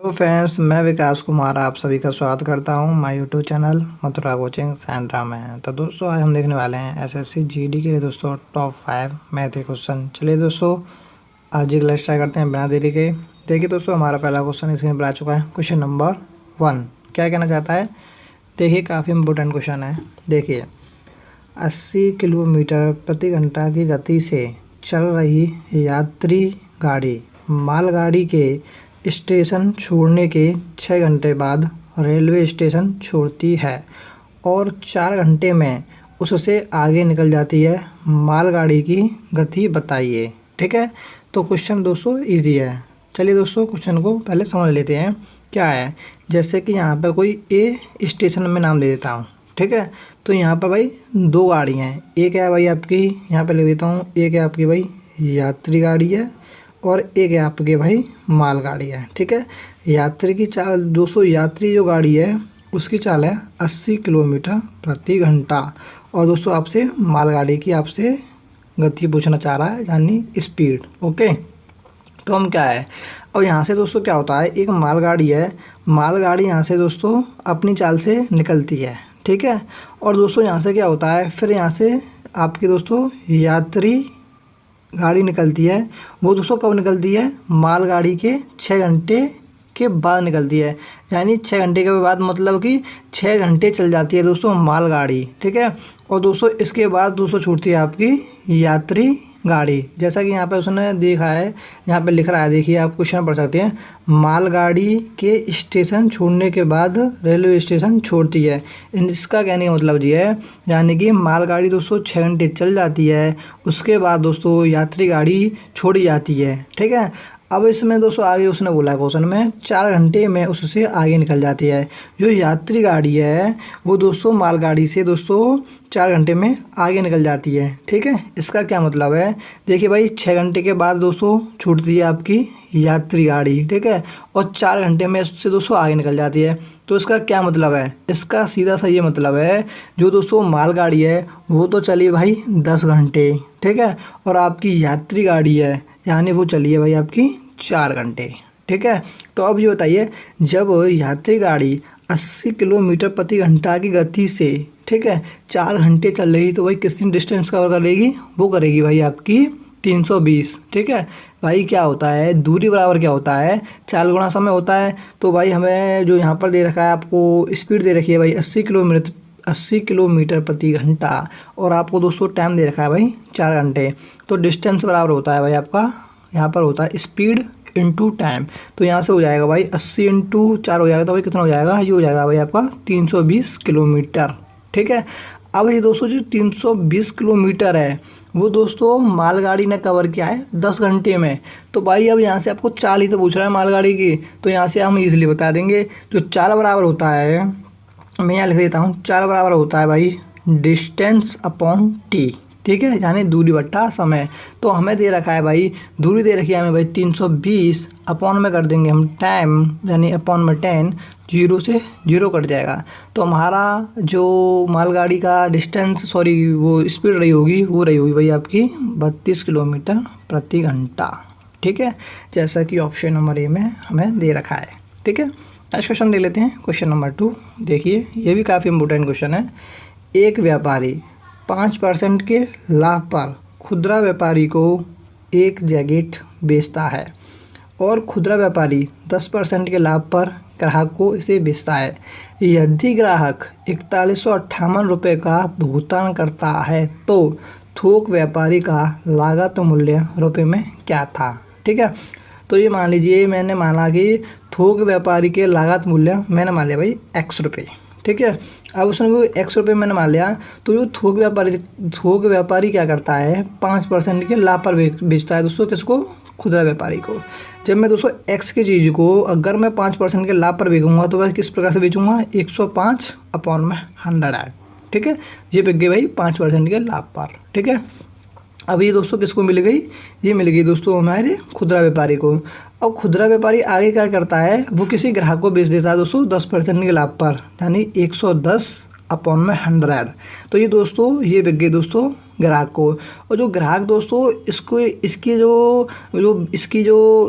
Hello friends, मैं विकास कुमार आप सभी का स्वागत करता हूं my YouTube channel Mathura coaching centre में। तो दोस्तों आज हम देखने वाले हैं एसएससी जीडी के लिए दोस्तों टॉप 5 मैथ के क्वेश्चन। चलिए दोस्तों आज एक क्लास ट्राई करते हैं बिना देरी के। देखिए दोस्तों हमारा पहला क्वेश्चन इसमें पर आ चुका है। क्वेश्चन नंबर 1 क्या कहना चाहता है, देखिए काफ़ी इंपॉर्टेंट क्वेश्चन है। देखिए 80 किलोमीटर प्रति घंटा की गति से चल रही यात्री गाड़ी मालगाड़ी के स्टेशन छोड़ने के 6 घंटे बाद रेलवे स्टेशन छोड़ती है और 4 घंटे में उससे आगे निकल जाती है। मालगाड़ी की गति बताइए। ठीक है, तो क्वेश्चन दोस्तों इजी है। चलिए दोस्तों क्वेश्चन को पहले समझ लेते हैं क्या है। जैसे कि यहाँ पर कोई ए स्टेशन में नाम ले देता हूँ। ठीक है, तो यहाँ पर भाई 2 गाड़ी हैं। एक है भाई आपकी, यहाँ पर लिख देता हूँ, एक है आपकी भाई यात्री गाड़ी है और एक है आपके भाई मालगाड़ी है। ठीक है, यात्री की चाल दोस्तों, यात्री जो गाड़ी है उसकी चाल है 80 किलोमीटर प्रति घंटा और दोस्तों आपसे मालगाड़ी की आपसे गति पूछना चाह रहा है, यानी स्पीड। ओके, तो हम क्या है, अब यहाँ से दोस्तों क्या होता है, एक मालगाड़ी है, मालगाड़ी यहाँ से दोस्तों अपनी चाल से निकलती है। ठीक है, और दोस्तों यहाँ से क्या होता है, फिर यहाँ से आपकी दोस्तों यात्री गाड़ी निकलती है। वो दोस्तों कब निकलती है, मालगाड़ी के 6 घंटे के बाद निकलती है, यानी 6 घंटे के बाद मतलब कि 6 घंटे चल जाती है दोस्तों मालगाड़ी। ठीक है, और दोस्तों इसके बाद दोस्तों छूटती है आपकी यात्री गाड़ी। जैसा कि यहाँ पे उसने देखा है, यहाँ पे लिख रहा है, देखिए आप क्वेश्चन पढ़ सकते हैं। मालगाड़ी के स्टेशन छोड़ने के बाद रेलवे स्टेशन छोड़ती है। इसका कहने का मतलब ये है, यानी कि मालगाड़ी दोस्तों 6 घंटे चल जाती है, उसके बाद दोस्तों यात्री गाड़ी छोड़ी जाती है। ठीक है, अब इसमें दोस्तों आगे उसने बोला क्वेश्चन में 4 घंटे में उससे आगे निकल जाती है। जो यात्री गाड़ी है वो दोस्तों मालगाड़ी से दोस्तों 4 घंटे में आगे निकल जाती है। ठीक है, इसका क्या मतलब है, देखिए भाई 6 घंटे के बाद दोस्तों छूटती है आपकी यात्री गाड़ी। ठीक है, और 4 घंटे में उससे दोस्तों आगे निकल जाती है। तो इसका क्या मतलब है, इसका सीधा सा ये मतलब है, जो दोस्तों मालगाड़ी है वो तो चली भाई 10 घंटे। ठीक है, और आपकी यात्री गाड़ी है यानी वो चली है भाई आपकी 4 घंटे। ठीक है, तो अब ये बताइए, जब यात्री गाड़ी 80 किलोमीटर प्रति घंटा की गति से, ठीक है, 4 घंटे चल रही, तो भाई कितनी डिस्टेंस कवर करेगी, वो करेगी भाई आपकी 320। ठीक है भाई, क्या होता है दूरी बराबर क्या होता है, 4 गुना समय होता है। तो भाई हमें जो यहाँ पर दे रखा है, आपको स्पीड दे रखी है भाई 80 किलोमीटर प्रति घंटा और आपको दोस्तों टाइम दे रखा है भाई 4 घंटे। तो डिस्टेंस बराबर होता है भाई आपका, यहाँ पर होता है स्पीड इंटू टाइम। तो यहाँ से हो जाएगा भाई 80 इंटू 4 हो जाएगा, तो भाई कितना हो जाएगा, ये हो जाएगा भाई आपका 320 किलोमीटर। ठीक है, अब ये दोस्तों जो 320 किलोमीटर है वो दोस्तों मालगाड़ी ने कवर किया है 10 घंटे में। तो भाई अब यहाँ से आपको चाल ही तो पूछ रहा है मालगाड़ी की, तो यहाँ से हम इजीली बता देंगे। जो 4 बराबर होता है, मैं यहाँ लिख देता हूँ, 4 बराबर होता है भाई डिस्टेंस अपॉन टी। ठीक है, यानी दूरी बट्टा समय। तो हमें दे रखा है भाई, दूरी दे रखी है हमें भाई 320, अपॉन में कर देंगे हम टाइम, यानी अपॉन में 10, 0 से 0 कट जाएगा। तो हमारा जो मालगाड़ी का डिस्टेंस वो स्पीड रही होगी, वो रही होगी भाई आपकी 32 किलोमीटर प्रति घंटा। ठीक है, जैसा कि ऑप्शन नंबर ए में हमें दे रखा है। ठीक है, नेक्स्ट क्वेश्चन देख लेते हैं। क्वेश्चन नंबर 2 देखिए, ये भी काफ़ी इंपॉर्टेंट क्वेश्चन है। एक व्यापारी 5% के लाभ पर खुदरा व्यापारी को एक जैकेट बेचता है और खुदरा व्यापारी 10% के लाभ पर ग्राहक को इसे बेचता है। यदि ग्राहक 4158 रुपये का भुगतान करता है तो थोक व्यापारी का लागत मूल्य रुपये में क्या था। ठीक है, तो ये मान लीजिए मैंने माना कि थोक व्यापारी के लागत मूल्य मैंने मान लिया भाई X रुपये। ठीक है, अब उसने वो X रुपये मैंने मान लिया, तो जो थोक व्यापारी क्या करता है, 5% के लाभ पर बेचता है दोस्तों, किसको, खुदरा व्यापारी को। जब मैं दोस्तों X की चीज़ को अगर मैं 5% के लाभ पर बेचूंगा तो वह किस प्रकार से बेचूंगा, 105 अपॉन में 100। ठीक है, ये बिक गई भाई 5% के लाभ पर। ठीक है, अब ये दोस्तों किसको मिल गई, ये मिल गई दोस्तों हमारे खुदरा व्यापारी को। अब खुदरा व्यापारी आगे क्या करता है, वो किसी ग्राहक को बेच देता है दोस्तों 10% के लाभ पर, यानी 110 अपॉन में 100। तो ये दोस्तों ये बिक गई दोस्तों ग्राहक को। और जो ग्राहक दोस्तों इसको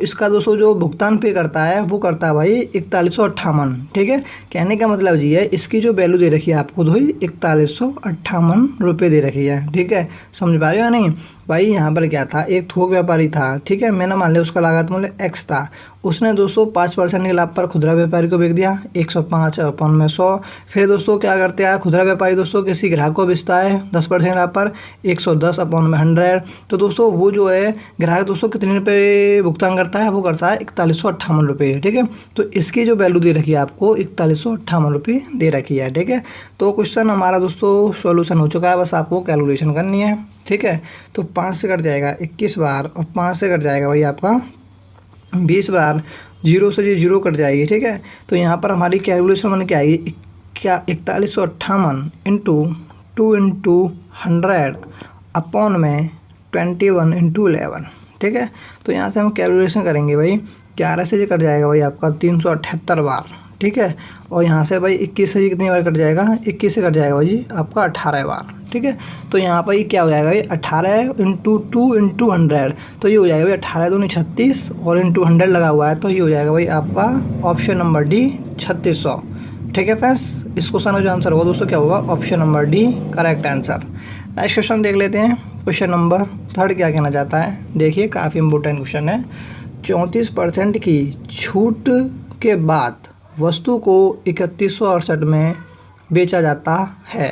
इसका दोस्तों जो भुगतान पे करता है वो करता है भाई 4158। ठीक है, कहने का मतलब जी है इसकी जो वैल्यू दे रखी है आपको तो 4158 रुपये दे रखी है। ठीक है, समझ पा रहे हो या नहीं भाई। यहाँ पर क्या था, एक थोक व्यापारी था। ठीक है, मैंने मान लिया उसका लागत मूल्य x था। उसने दोस्तों 5% के लाभ पर खुदरा व्यापारी को बेच दिया 105 अपन में 100। फिर दोस्तों क्या करते हैं, खुदरा व्यापारी दोस्तों किसी ग्राहक को बेचता है 10% लाभ पर 110 अपन में 100। तो दोस्तों वो जो है ग्राहक दोस्तों कितने रुपये भुगतान करता है, वो करता है 4158 रुपये। ठीक है, तो इसकी जो वैल्यू दे रखी है आपको 4158 रुपये दे रखी है। ठीक है, तो क्वेश्चन हमारा दोस्तों सॉल्यूशन हो चुका है, बस आपको कैलकुलेशन करनी है। ठीक है, तो 5 से कट जाएगा 21 बार और 5 से कट जाएगा भाई आपका 20 बार, 0 से 0 कट जाएगी। ठीक है, तो यहाँ पर हमारी कैलकुलेशन बन के आएगी क्या 4158 इंटू 2 इंटू 100 अपॉन में 21 इंटू 11। ठीक है, तो यहाँ से हम कैलकुलेशन करेंगे भाई 11 से कट जाएगा भाई आपका 378 बार। ठीक है, और यहाँ से भाई 21 से कितनी बार कट जाएगा, 21 से कट जाएगा भाई आपका 18 बार। ठीक है, तो यहाँ पर ये क्या हो जाएगा भाई 18 इंटू 2 इंटू 100, तो ये हो जाएगा भाई 18 दूनी 36 और इंटू 100 लगा हुआ है, तो ये हो जाएगा भाई आपका ऑप्शन नंबर डी 3600। ठीक है फ्रेंड्स, इस क्वेश्चन का जो आंसर होगा दोस्तों क्या होगा, option number D correct answer. Next question देख लेते हैं। क्वेश्चन नंबर 3 क्या कहना चाहता है, देखिए काफ़ी इंपॉर्टेंट क्वेश्चन है। 34% की छूट के बाद वस्तु को 3168 में बेचा जाता है,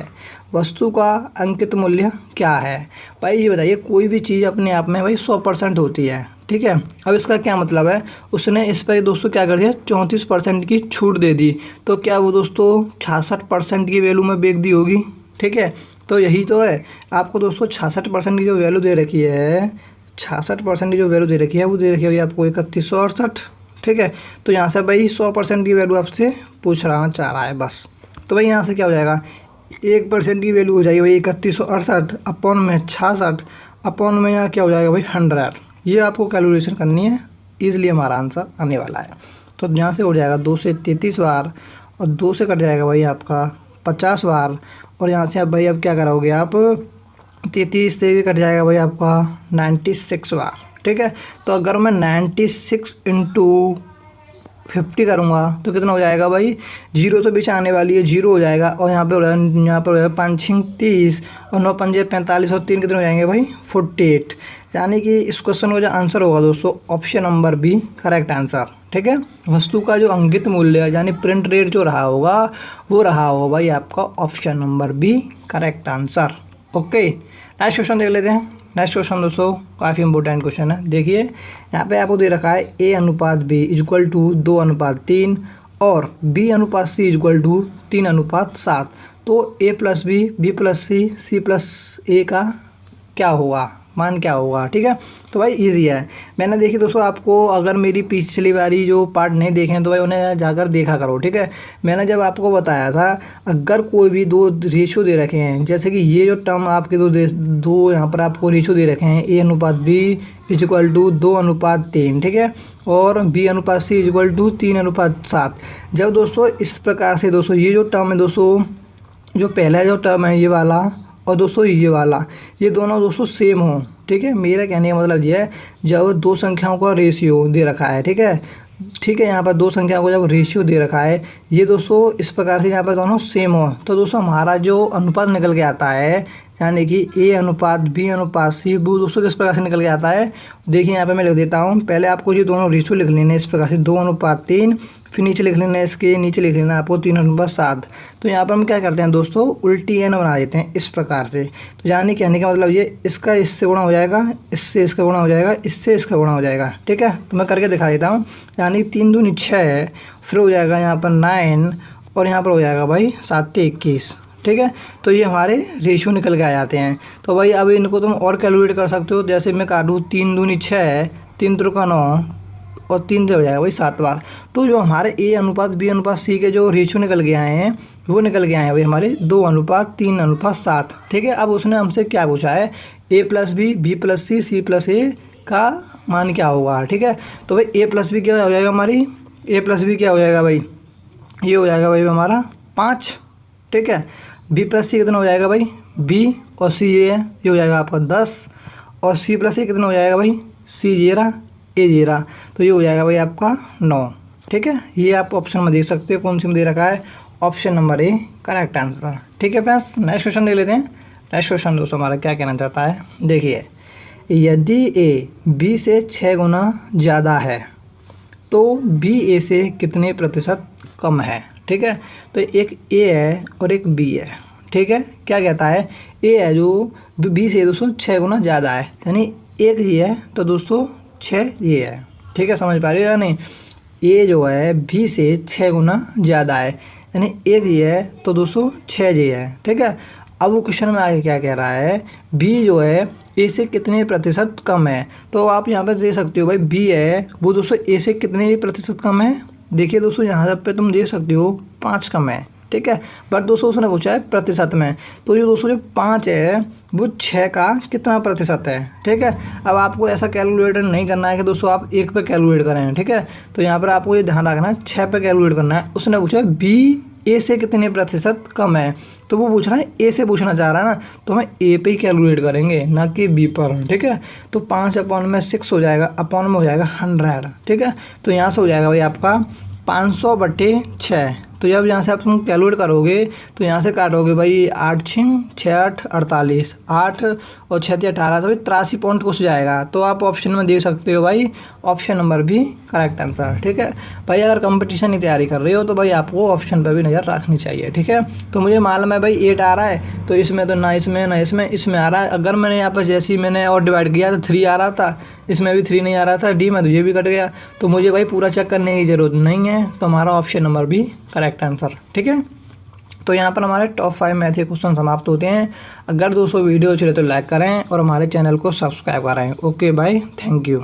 वस्तु का अंकित मूल्य क्या है। भाई ये बताइए, कोई भी चीज़ अपने आप में भाई 100% होती है। ठीक है, अब इसका क्या मतलब है, उसने इस पर दोस्तों क्या कर दिया 34% की छूट दे दी, तो क्या वो दोस्तों 66% की वैल्यू में बेच दी होगी। ठीक है, तो यही तो है आपको दोस्तों 66% की जो वैल्यू दे रखी है, 66% की जो वैल्यू दे रखी है वो दे रखी है आपको 3168। ठीक है, तो यहाँ से भाई 100% की वैल्यू आपसे पूछ रहा चाह रहा है बस। तो भाई यहाँ से क्या हो जाएगा 1% की वैल्यू हो जाएगी भाई 3168 अपॉन में 66 अपॉन में यहाँ क्या हो जाएगा भाई 100। ये आपको कैलकुलेशन करनी है, इसलिए हमारा आंसर आने वाला है। तो यहाँ से हो जाएगा 2 से 33 बार और 2 से कट जाएगा भाई आपका 50 बार, और यहाँ से अब भाई अब क्या करोगे आप 33 से कट जाएगा भाई आपका 96 बार। ठीक है, तो अगर मैं 96 इंटू 50 करूँगा तो कितना हो जाएगा भाई, 0 तो बीच आने वाली है 0 हो जाएगा, और यहाँ पे हो जाएगा, यहाँ पर हो जाएगा 5 6 30 और 9 5 45 और 3 कितने हो जाएंगे भाई 48। यानी कि इस क्वेश्चन का जो आंसर होगा दोस्तों option number B correct answer. ठीक है, वस्तु का जो अंकित मूल्य है यानी प्रिंट रेट जो रहा होगा वो रहा होगा भाई आपका option number B correct answer. Okay, next question देख लेते हैं। नेक्स्ट क्वेश्चन दोस्तों काफ़ी इंपॉर्टेंट क्वेश्चन है। देखिए यहाँ पे आपको दे रखा है ए अनुपात बी इक्वल टू 2:3 और बी अनुपात सी इक्वल टू 3:7। तो A plus B plus C plus A का क्या होगा, मान क्या होगा। ठीक है, तो भाई इजी है। मैंने देखी दोस्तों, आपको अगर मेरी पिछली वाली जो पार्ट नहीं देखे हैं तो भाई उन्हें जाकर देखा करो। ठीक है, मैंने जब आपको बताया था अगर कोई भी दो रेशियो दे रखे हैं, जैसे कि ये जो टर्म आपके दो यहाँ पर आपको रेशियो दे रखे हैं ए अनुपात बी इक्वल टू 2:3। ठीक है, और बी अनुपात सी इक्वल टू 3:7। जब दोस्तों इस प्रकार से दोस्तों ये जो टर्म है दोस्तों, जो पहला जो टर्म है ये वाला और दोस्तों ये वाला, ये दोनों दोस्तों सेम हो। ठीक है, मेरा कहने का मतलब ये है जब दो संख्याओं का रेशियो दे रखा है। ठीक है, यहाँ पर दो संख्याओं को जब रेशियो दे रखा है ये दोस्तों इस प्रकार से यहाँ पर दोनों सेम हो, तो दोस्तों हमारा जो अनुपात निकल के आता है यानी कि ए अनुपात बी अनुपात सी वो दोस्तों किस प्रकार से निकल के आता है। देखिए यहाँ पे मैं लिख देता हूँ, पहले आपको ये दोनों रेशियो लिख लेने इस प्रकार से 2:3, फिर नीचे लिख लेना इसके नीचे लिख लेना आपको 3:7। तो यहाँ पर हम क्या करते हैं दोस्तों उल्टी एन बना देते हैं इस प्रकार से। तो यानी कहने का मतलब ये इसका इससे गुणा हो जाएगा, इससे इसका गुणा हो जाएगा, इससे इसका गुणा हो जाएगा। ठीक है, तो मैं करके दिखा देता हूँ। यानी 3 दूनी 6 है, फिर हो जाएगा यहाँ पर 9 और यहाँ पर हो जाएगा भाई 7 से 21। ठीक है, तो ये हमारे रेशियो निकल के आ जाते हैं। तो भाई अब इनको तुम और कैलकुलेट कर सकते हो, जैसे मैं काटूँ 3 दूनी 6 है, 3 त्रिका 9 और 3 से हो जाएगा भाई 7 बार। तो जो हमारे ए अनुपात बी अनुपात सी के जो रेशियो निकल के आए हैं वो निकल के आए हैं भाई हमारे 2:3:7। ठीक है, अब उसने हमसे क्या पूछा है A plus B plus C plus A का मान क्या होगा। ठीक है, तो भाई ए प्लस बी क्या हो जाएगा, हमारी ए प्लस बी क्या हो जाएगा भाई, ये हो जाएगा भाई हमारा 5। ठीक है, बी प्लस सी कितना हो जाएगा भाई, बी और सी ये है, ये हो जाएगा आपका 10, और सी प्लस ए कितना हो जाएगा भाई, सी जेरा ए जेरा, तो ये हो जाएगा भाई आपका 9। ठीक है, ये आप ऑप्शन में देख सकते हो कौन सी में दे रखा है, option number A correct answer. ठीक है फ्रेंड्स, नेक्स्ट क्वेश्चन देख लेते हैं। नेक्स्ट क्वेश्चन दोस्तों हमारा क्या कहना चाहता है, देखिए यदि ए बी से 6 गुना ज़्यादा है तो बी ए से कितने प्रतिशत कम है। ठीक है, तो एक ए है और एक बी है। ठीक है, क्या कहता है, ए है जो बी से दोस्तों 6 गुना ज़्यादा है, यानी एक ये है तो दोस्तों 6 ये है। ठीक है, समझ पा रहे हो या नहीं, ए जो है बी से 6 गुना ज़्यादा है, यानी एक ये है तो दोस्तों 6 ये है। ठीक है, अब वो क्वेश्चन में आगे क्या कह रहा है, बी जो है ए से कितने प्रतिशत कम है, तो आप यहाँ पे देख सकते हो भाई बी है वो दोस्तों ए से कितने प्रतिशत कम है। देखिए दोस्तों यहाँ पे तुम देख सकते हो 5 कम है। ठीक है, बट दोस्तों उसने पूछा है प्रतिशत में, तो ये दोस्तों जो 5 है वो 6 का कितना प्रतिशत है। ठीक है, अब आपको ऐसा कैलकुलेटर नहीं करना है कि दोस्तों आप 1 पे कैलकुलेट करें। ठीक है, तो यहाँ पर आपको ये ध्यान रखना है 6 पे कैलकुलेट करना है। उसने पूछा है बी ए से कितने प्रतिशत कम है, तो वो पूछ रहा है ए से पूछना चाह रहा है ना, तो हम ए पे ही कैलकुलेट करेंगे ना कि बी पर। ठीक है, तो 5/6 हो जाएगा, अपॉन में हो जाएगा 100। ठीक है, तो यहाँ से हो जाएगा भाई आपका 500/6। तो जब यहाँ से आप तुम कैलकुलेट करोगे तो यहाँ से काटोगे भाई 8 6 8 48, 8 और 6 18, तो भाई 83 पॉइंट कुछ जाएगा। तो आप ऑप्शन में देख सकते हो भाई ऑप्शन नंबर भी करेक्ट आंसर। ठीक है भाई, अगर कंपटीशन की तैयारी कर रहे हो तो भाई आपको ऑप्शन पर भी नज़र रखनी चाहिए। ठीक है, तो मुझे मालूम है भाई 8 आ रहा है, तो इसमें तो ना इसमें आ रहा है। अगर मैंने यहाँ पर जैसे ही मैंने और डिवाइड किया तो 3 आ रहा था, इसमें भी 3 नहीं आ रहा था, डी में तो ये भी कट गया, तो मुझे भाई पूरा चेक करने की ज़रूरत नहीं है, तो हमारा ऑप्शन नंबर भी करेक्ट आंसर। ठीक है, तो यहाँ पर हमारे टॉप 5 मैथ के क्वेश्चन समाप्त होते हैं। अगर दोस्तों वीडियो अच्छी लगे तो लाइक करें और हमारे चैनल को सब्सक्राइब करें। Okay bye, thank you.